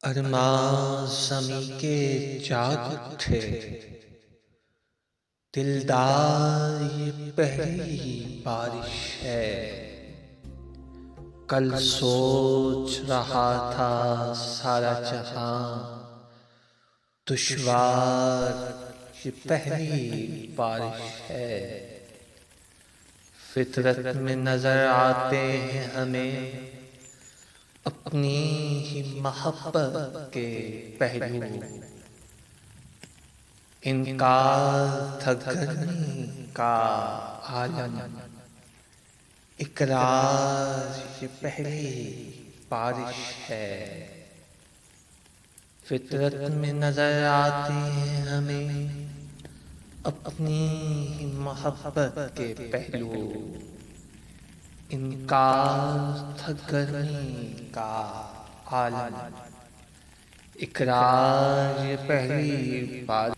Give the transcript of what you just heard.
ارماں زمیں کے جاگ اٹھے، دلدار یہ پہلی بارش ہے۔ کل سوچ رہا تھا سارا جہاں، دشوار یہ پہلی بارش ہے۔ فطرت میں نظر آتے ہیں ہمیں اپنی ہی محبت کے پہلو، انکار تھا گرمی کا عالم، اقرار یہ پہلی بارش ہے۔ فطرت میں نظر آتے ہیں ہمیں اپنی ہی محبت کے پہلو، انکار تھا گرمی کا عالم، اقرار یہ پہلی بارش